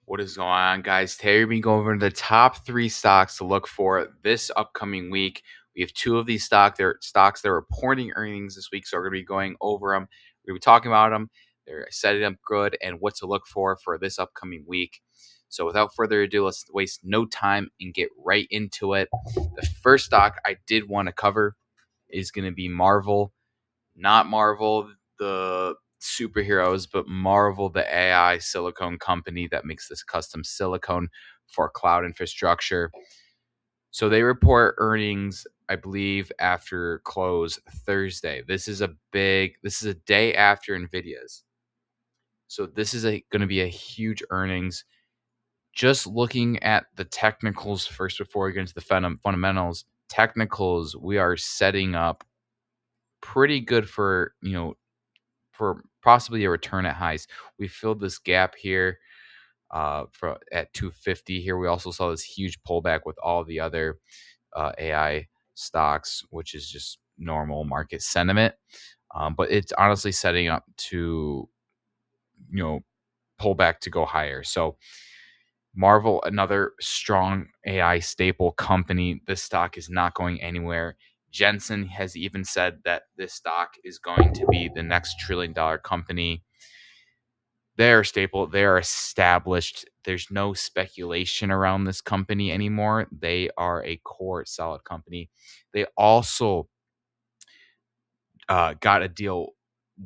What is going on, guys? Today we're going over the top 3 stocks to look for this upcoming week. We have 2 of these stocks that are reporting earnings this week, so we're going to be going over them. We're going to be talking about them. They're setting up good and what to look for this upcoming week. So without further ado, let's waste no time and get right into it. The first stock I did want to cover is going to be Mrvl. Not Marvel, the superheroes, but Mrvl, the AI silicone company that makes this custom silicone for cloud infrastructure. So they report earnings, I believe, after close Thursday. This is a day after Nvidia's. So this is going to be a huge earnings. Just looking at the technicals first before we get into the fundamentals, technicals, we are setting up pretty good for possibly a return at highs. We filled this gap here at 250 here. We also saw this huge pullback with all the other AI stocks, which is just normal market sentiment. But it's honestly setting up to, pull back to go higher. So Mrvl, another strong AI staple company. This stock is not going anywhere. Jensen has even said that this stock is going to be the next $1 trillion company. They're stable. They are established. There's no speculation around this company anymore. They are a core solid company. They also got a deal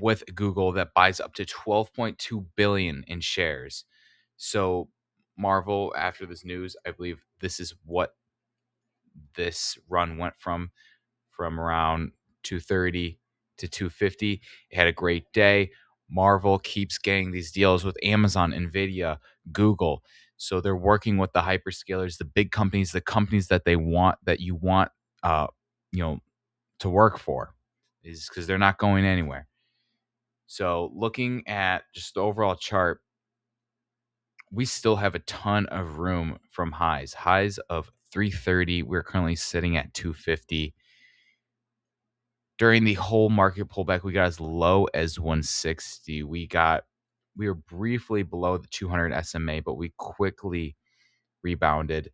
with Google that buys up to 12.2 billion in shares. So Mrvl, after this news, I believe this is what this run went from around 230 to 250. It had a great day. Mrvl keeps getting these deals with Amazon, Nvidia, Google. So they're working with the hyperscalers, the big companies, the companies that you want uh, you know, to work for, is because they're not going anywhere. So looking at just the overall chart, we still have a ton of room from highs of 330. We're currently sitting at 250. During the whole market pullback, we got as low as 160. We were briefly below the 200 SMA, but we quickly rebounded.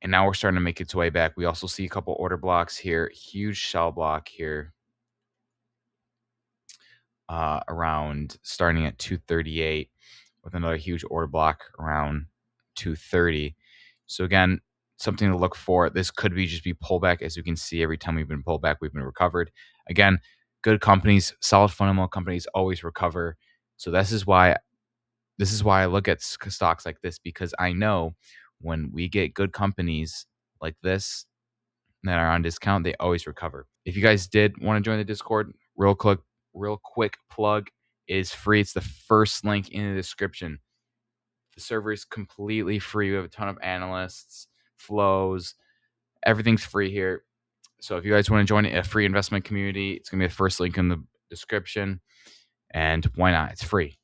And now we're starting to make its way back. We also see a couple order blocks here, huge sell block here, around starting at 238, with another huge order block around 230. So again, something to look for. This could be just be pullback. As you can see, every time we've been pulled back, we've been recovered. Again, good companies, solid fundamental companies always recover. So this is why I look at stocks like this, because I know when we get good companies like this that are on discount, they always recover. If you guys did want to join the Discord, real quick plug, it is free. It's the first link in the description. The server is completely free. We have a ton of analysts, flows, everything's free here. So if you guys want to join a free investment community, it's going to be the first link in the description. And why not? It's free.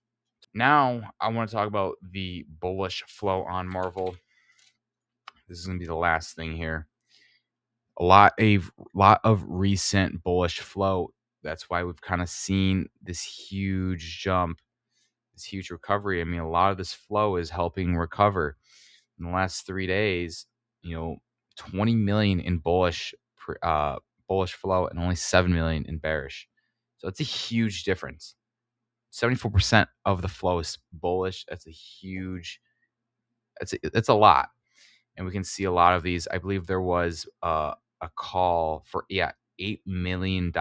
Now I want to talk about the bullish flow on Mrvl. This is going to be the last thing here. A lot of recent bullish flow. That's why we've kind of seen this huge jump, this huge recovery. I mean, a lot of this flow is helping recover. In the last 3 days, 20 million in bullish flow and only 7 million in bearish. So it's a huge difference. 74% of the flow is bullish. That's a lot. And we can see a lot of these. I believe there was a call for $8 million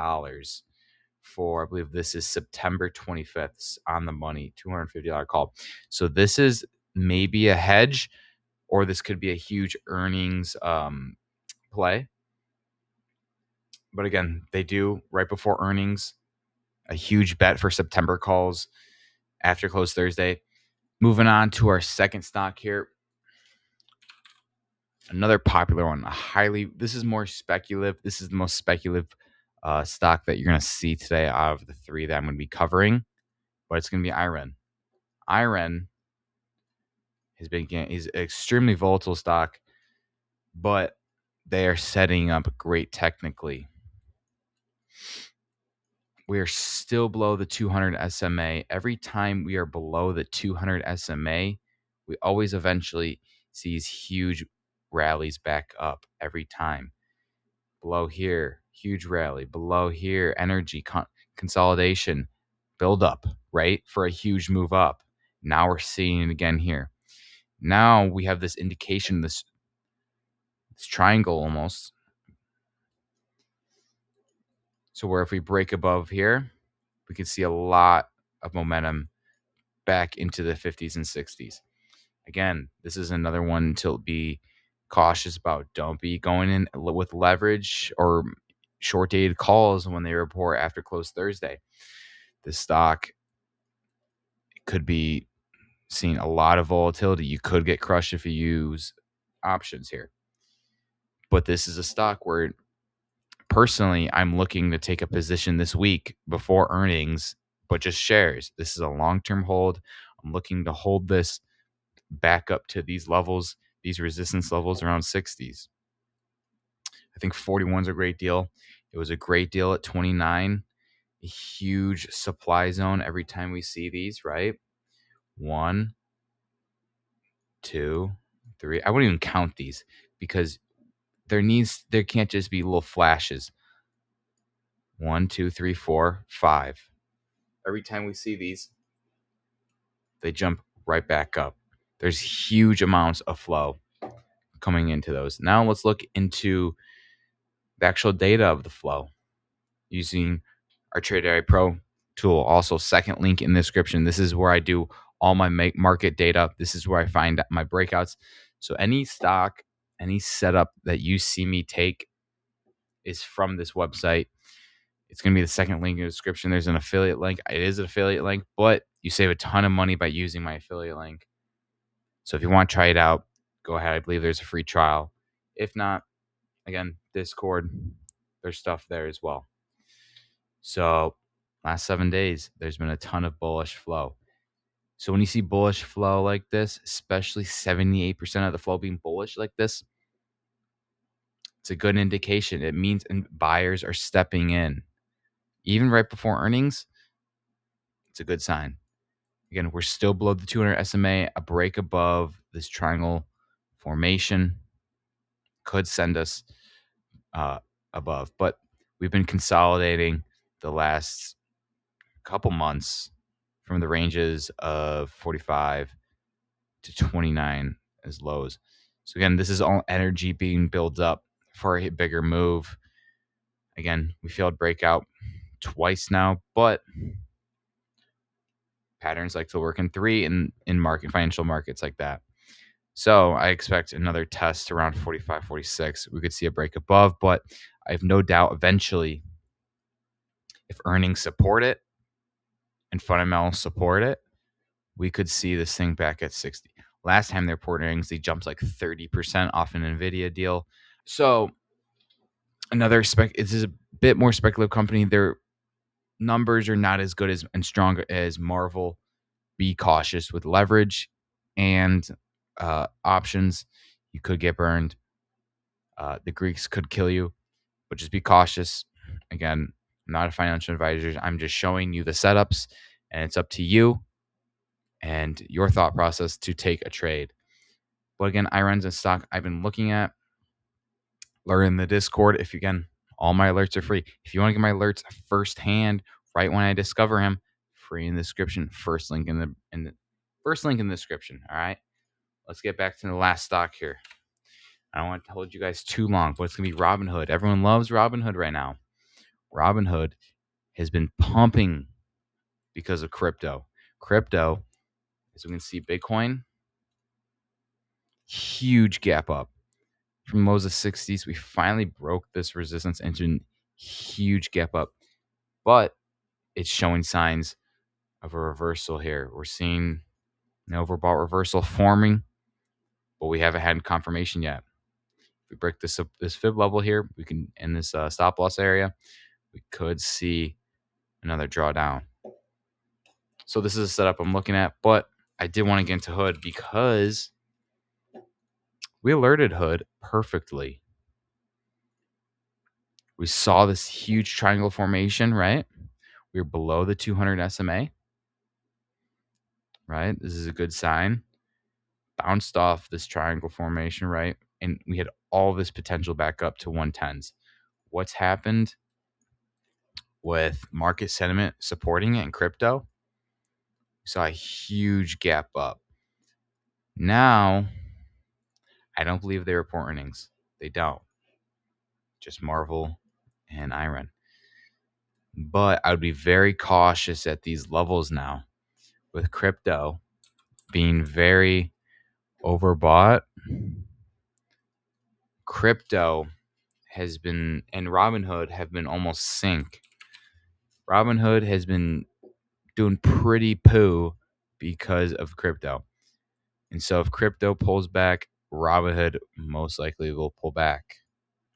for, I believe this is September 25th, on the money, $250 call. So this is maybe a hedge, or this could be a huge earnings play. But again, they do right before earnings, a huge bet for September calls after close Thursday. Moving on to our second stock here. Another popular one, this is more speculative. This is the most speculative stock that you're going to see today out of the 3 that I'm going to be covering, but it's going to be Iren. Iren is an extremely volatile stock, but they are setting up great technically. We are still below the 200 SMA. Every time we are below the 200 SMA, we always eventually see these huge rallies back up every time. Below here, huge rally. Below here, energy consolidation, build up, right? For a huge move up. Now we're seeing it again here. Now we have this indication, this triangle almost. So where if we break above here, we can see a lot of momentum back into the 50s and 60s. Again, this is another one to be cautious about. Don't be going in with leverage or short dated calls when they report after close Thursday. The stock could be seeing a lot of volatility. You could get crushed if you use options here. But this is a stock where personally I'm looking to take a position this week before earnings, but just shares. This is a long-term hold. I'm looking to hold this back up to these levels, these resistance levels around 60s. I think 41 is a great deal. It was a great deal at 29. A huge supply zone every time we see these, right? 1, 2, 3. I wouldn't even count these because there can't just be little flashes. 1, 2, 3, 4, 5. Every time we see these, they jump right back up. There's huge amounts of flow coming into those. Now let's look into the actual data of the flow using our TradeAI Pro tool. Also, second link in the description. This is where I do all my market data. This is where I find my breakouts. So any stock, any setup that you see me take is from this website. It's going to be the second link in the description. There's an affiliate link. It is an affiliate link, but you save a ton of money by using my affiliate link. So if you want to try it out, go ahead. I believe there's a free trial. If not, again, Discord, there's stuff there as well. So last 7 days, there's been a ton of bullish flow. So when you see bullish flow like this, especially 78% of the flow being bullish like this, it's a good indication. It means buyers are stepping in. Even right before earnings, it's a good sign. Again, we're still below the 200 SMA. A break above this triangle formation could send us above. But we've been consolidating the last couple months from the ranges of 45 to 29 as lows. So again, this is all energy being built up for a bigger move. Again, we failed breakout twice now, but patterns like to work in 3 in financial markets like that. So I expect another test around 45, 46. We could see a break above, but I have no doubt eventually if earnings support it and fundamentals support it, we could see this thing back at 60. Last time they reported earnings, they jumped like 30% off an NVIDIA deal. So this is a bit more speculative company. Their numbers are not as good as and strong as Mrvl. Be cautious with leverage and options. You could get burned. The Greeks could kill you, but just be cautious. Again, I'm not a financial advisor. I'm just showing you the setups, and it's up to you and your thought process to take a trade. But again, Iren's a stock I've been looking at. Learn in the Discord. All my alerts are free. If you want to get my alerts firsthand, right when I discover him, free in the description. First link in the first link in the description. All right. Let's get back to the last stock here. I don't want to hold you guys too long, but it's gonna be Robinhood. Everyone loves Robinhood right now. Robinhood has been pumping because of crypto. Crypto, as we can see, Bitcoin, huge gap up. From lows of 60s, we finally broke this resistance into a huge gap up, but it's showing signs of a reversal here. We're seeing an overbought reversal forming, but we haven't had confirmation yet. If we break this fib level here, we can in this stop loss area, we could see another drawdown. So this is a setup I'm looking at, but I did want to get into Hood because we alerted Hood perfectly. We saw this huge triangle formation, right? We're below the 200 SMA, right? This is a good sign. Bounced off this triangle formation, right? And we had all this potential back up to 110s. What's happened with market sentiment supporting it in crypto? We saw a huge gap up. Now, I don't believe they report earnings. They don't. Just Mrvl and Iren. But I would be very cautious at these levels now with crypto being very overbought. Crypto has been, and Robinhood have been almost sync. Robinhood has been doing pretty poo because of crypto. And so if crypto pulls back, Robinhood most likely will pull back.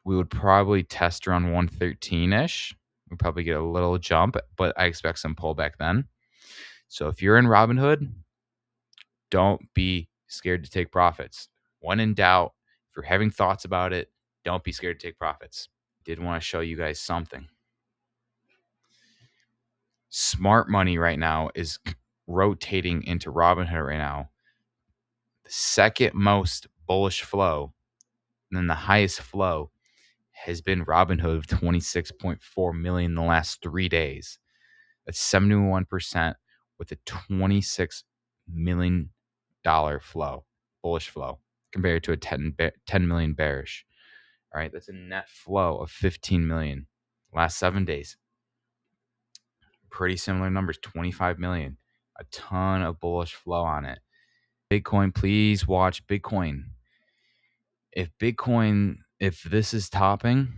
We would probably test around 113-ish. We'd probably get a little jump, but I expect some pullback then. So if you're in Robinhood, don't be scared to take profits. When in doubt, if you're having thoughts about it, don't be scared to take profits. Did want to show you guys something. Smart money right now is rotating into Robinhood right now. The second most bullish flow, and then the highest flow has been Robinhood of 26.4 million in the last 3 days. That's 71% with a $26 million flow, bullish flow, compared to a 10 million bearish. All right, that's a net flow of 15 million last 7 days. Pretty similar numbers, 25 million. A ton of bullish flow on it. Bitcoin, please watch Bitcoin. If this is topping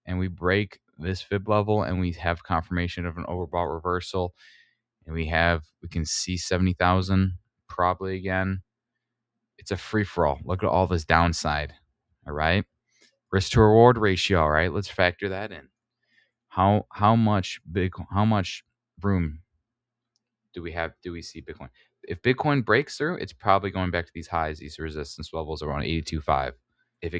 and we break this fib level and we have confirmation of an overbought reversal and we can see 70,000 probably again, it's a free for all. Look at all this downside. All right. Risk to reward ratio. All right. Let's factor that in. How much room do we see Bitcoin? If Bitcoin breaks through, it's probably going back to these highs, these resistance levels around 82.5. If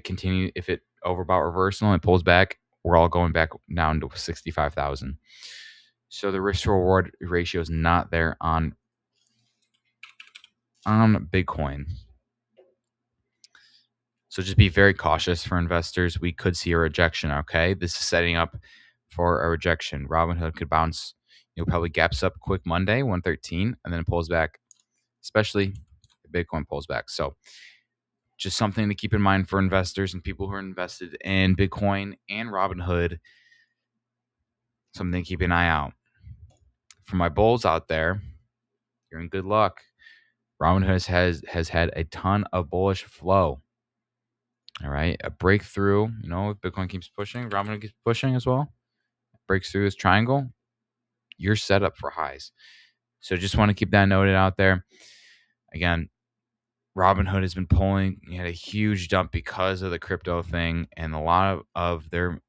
it overbought reversal and it pulls back, we're all going back down to 65,000. So the risk to reward ratio is not there on Bitcoin. So just be very cautious for investors. We could see a rejection. Okay, this is setting up for a rejection. Robinhood could bounce. Probably gaps up quick Monday, 113, and then it pulls back. Especially if Bitcoin pulls back. So just something to keep in mind for investors and people who are invested in Bitcoin and Robinhood. Something to keep an eye out. For my bulls out there, you're in good luck. Robinhood has had a ton of bullish flow. All right, a breakthrough. If Bitcoin keeps pushing, Robinhood keeps pushing as well. Breaks through this triangle, you're set up for highs. So just want to keep that noted out there. Again, Robinhood has been pulling. You had a huge dump because of the crypto thing, and a lot of their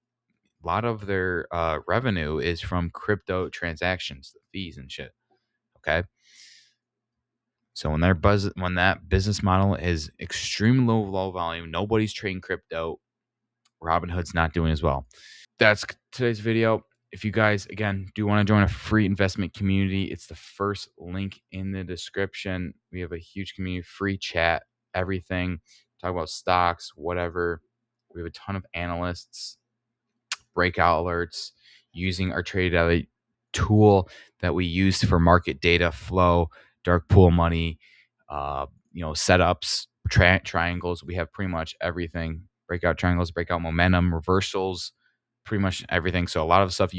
revenue is from crypto transactions, the fees and shit. Okay. So when that business model is extremely low volume, nobody's trading crypto, Robinhood's not doing as well. That's today's video. If you guys, again, do want to join a free investment community, it's the first link in the description. We have a huge community, free chat, everything. Talk about stocks, whatever. We have a ton of analysts, breakout alerts, using our Trade Daily tool that we use for market data flow, dark pool money, setups, triangles. We have pretty much everything. Breakout triangles, breakout momentum, reversals, pretty much everything. So a lot of stuff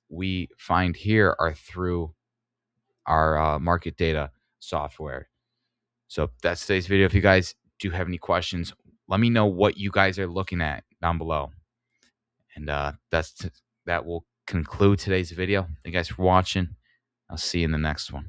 we find here are through our market data software. So that's today's video. If you guys do have any questions, let me know what you guys are looking at down below. And that will conclude today's video. Thank you guys for watching. I'll see you in the next one.